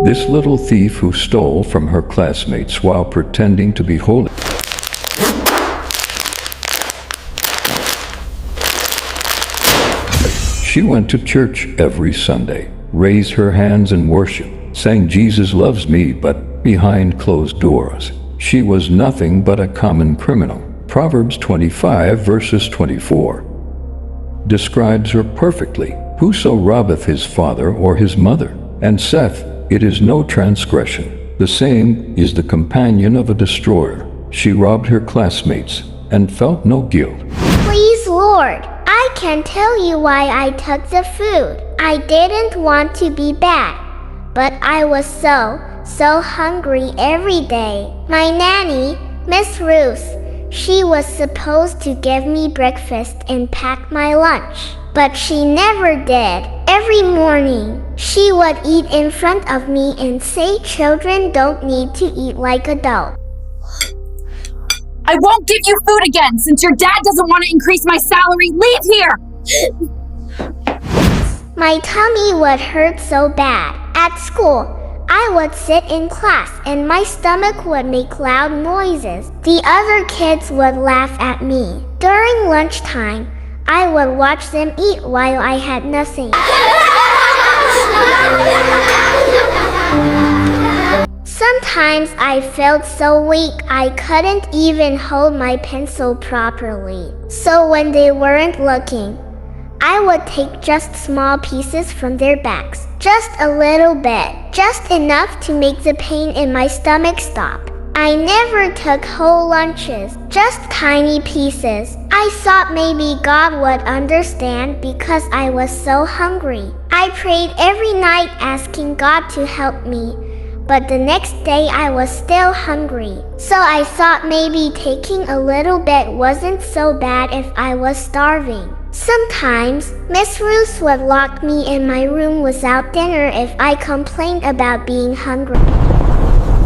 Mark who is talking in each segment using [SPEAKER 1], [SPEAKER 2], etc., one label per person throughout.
[SPEAKER 1] This little thief who stole from her classmates while pretending to be holy. She went to church every Sunday, raised her hands in worship, sang Jesus loves me, but behind closed doors, she was nothing but a common criminal. Proverbs 25 verses 24 describes her perfectly. Whoso robbeth his father or his mother, and saith, it is no transgression, the same is the companion of a destroyer. She robbed her classmates and felt no guilt.
[SPEAKER 2] Please, Lord, I can tell you why I took the food. I didn't want to be bad, but I was so hungry every day. My nanny, Miss Ruth, she was supposed to give me breakfast and pack my lunch, but she never did. Every morning, she would eat in front of me and say children don't need to eat like adults.
[SPEAKER 3] I won't give you food again since your dad doesn't want to increase my salary. Leave here!
[SPEAKER 2] My tummy would hurt so bad. At school, I would sit in class and my stomach would make loud noises. The other kids would laugh at me. During lunchtime, I would watch them eat while I had nothing. Sometimes I felt so weak I couldn't even hold my pencil properly. So when they weren't looking, I would take just small pieces from their bags. Just a little bit, just enough to make the pain in my stomach stop. I never took whole lunches, just tiny pieces. I thought maybe God would understand because I was so hungry. I prayed every night asking God to help me, but the next day I was still hungry. So I thought maybe taking a little bit wasn't so bad if I was starving. Sometimes, Miss Ruth would lock me in my room without dinner if I complained about being hungry.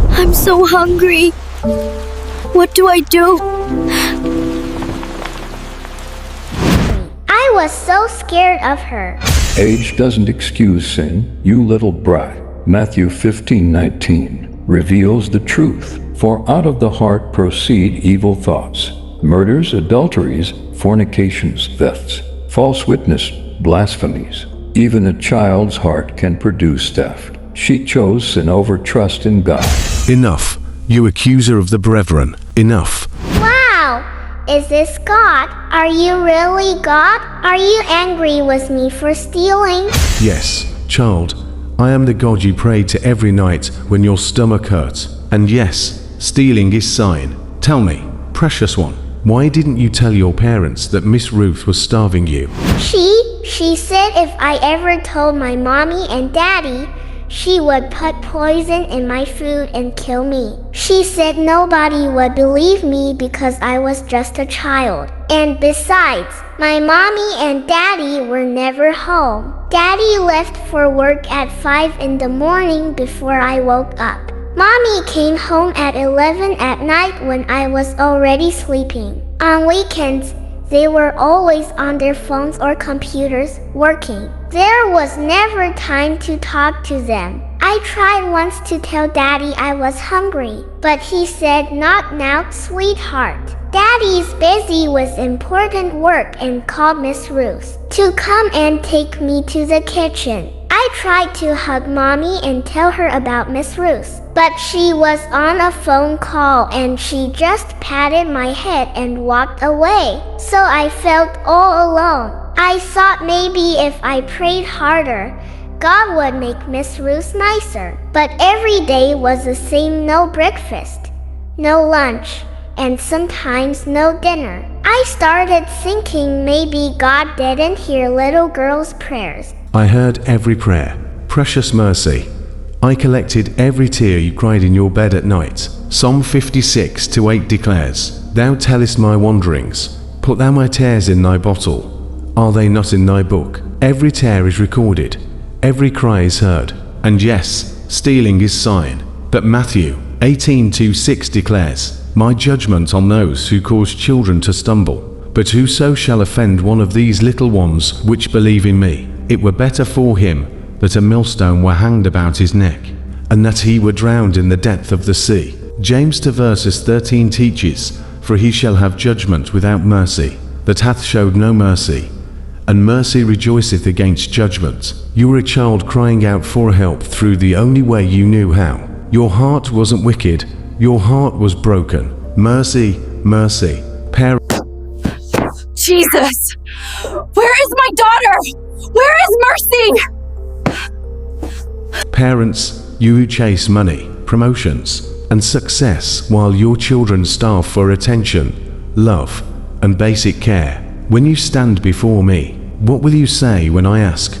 [SPEAKER 4] I'm so hungry. What do I do?
[SPEAKER 2] I was so scared of her.
[SPEAKER 1] Age doesn't excuse sin, you little brat. Matthew 15:19 reveals the truth. For out of the heart proceed evil thoughts, murders, adulteries, fornications, thefts, false witness, blasphemies. Even a child's heart can produce theft. She chose sin over trust in God.
[SPEAKER 5] Enough, you accuser of the brethren. Enough.
[SPEAKER 2] Wow! Is this God? Are you really God? Are you angry with me for stealing?
[SPEAKER 5] Yes, child, I am the God you pray to every night when your stomach hurts. And yes, stealing is sign. Tell me, precious one, why didn't you tell your parents that Miss Ruth was starving you?
[SPEAKER 2] She said if I ever told my mommy and daddy, she would put poison in my food and kill me. She said nobody would believe me because I was just a child. And besides, my mommy and daddy were never home. Daddy left for work at 5 in the morning before I woke up. Mommy came home at 11 at night when I was already sleeping. On weekends, they were always on their phones or computers working. There was never time to talk to them. I tried once to tell Daddy I was hungry, but he said, "Not now, sweetheart. Daddy's busy with important work," and called Miss Ruth to come and take me to the kitchen. I tried to hug Mommy and tell her about Miss Ruth, but she was on a phone call and she just patted my head and walked away. So I felt all alone. I thought maybe if I prayed harder, God would make Miss Ruth nicer. But every day was the same: no breakfast, no lunch, and sometimes no dinner. I started thinking maybe God didn't hear little girls' prayers.
[SPEAKER 5] I heard every prayer. Precious mercy. I collected every tear you cried in your bed at night. Psalm 56:8 declares, Thou tellest my wanderings. Put thou my tears in thy bottle. Are they not in thy book? Every tear is recorded. Every cry is heard. And yes, stealing is sign. But Matthew 18:6 declares, My judgment on those who cause children to stumble. But whoso shall offend one of these little ones which believe in me, it were better for him that a millstone were hanged about his neck, and that he were drowned in the depth of the sea. James 2 verses 13 teaches, For he shall have judgment without mercy, that hath showed no mercy, and mercy rejoiceth against judgment. You were a child crying out for help through the only way you knew how. Your heart wasn't wicked, your heart was broken. Mercy, mercy.
[SPEAKER 3] Jesus! Where is my daughter? Where is mercy?
[SPEAKER 5] Parents, you who chase money, promotions, and success while your children starve for attention, love, and basic care. When you stand before me, what will you say when I ask,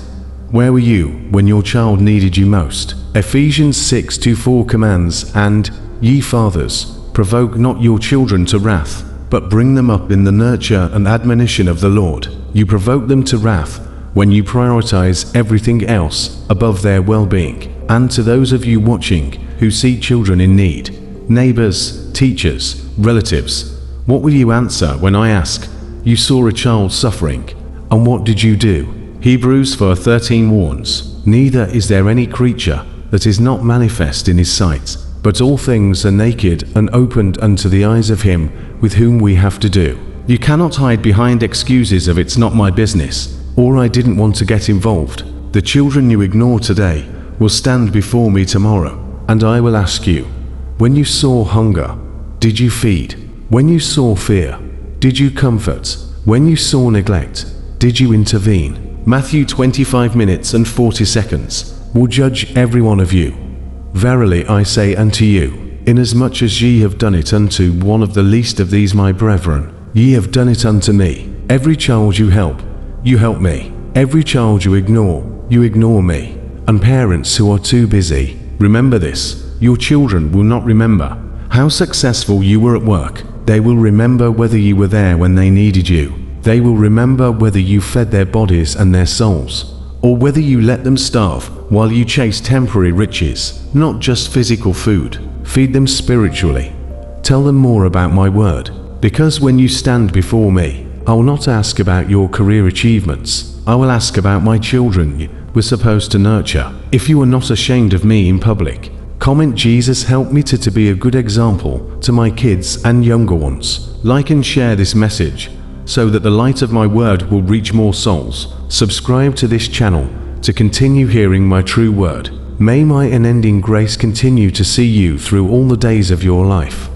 [SPEAKER 5] where were you when your child needed you most? Ephesians 6:4 commands, and, ye fathers, provoke not your children to wrath, but bring them up in the nurture and admonition of the Lord. You provoke them to wrath when you prioritize everything else above their well-being. And to those of you watching who see children in need, neighbors, teachers, relatives, what will you answer when I ask, you saw a child suffering, and what did you do? Hebrews 4:13 warns, neither is there any creature that is not manifest in his sight, but all things are naked and opened unto the eyes of him with whom we have to do. You cannot hide behind excuses of it's not my business, or I didn't want to get involved. The children you ignore today will stand before me tomorrow, and I will ask you, when you saw hunger, did you feed? When you saw fear, did you comfort? When you saw neglect, did you intervene? Matthew 25 minutes and 40 seconds will judge every one of you. Verily I say unto you, inasmuch as ye have done it unto one of the least of these my brethren, ye have done it unto me. Every child you help me. Every child you ignore me. And parents who are too busy, remember this, your children will not remember how successful you were at work. They will remember whether you were there when they needed you. They will remember whether you fed their bodies and their souls, or whether you let them starve while you chase temporary riches, not just physical food. Feed them spiritually. Tell them more about my word. Because when you stand before me, I will not ask about your career achievements. I will ask about my children you were supposed to nurture. If you are not ashamed of me in public, comment Jesus help me to be a good example to my kids and younger ones. Like and share this message so that the light of my word will reach more souls. Subscribe to this channel to continue hearing my true word. May my unending grace continue to see you through all the days of your life.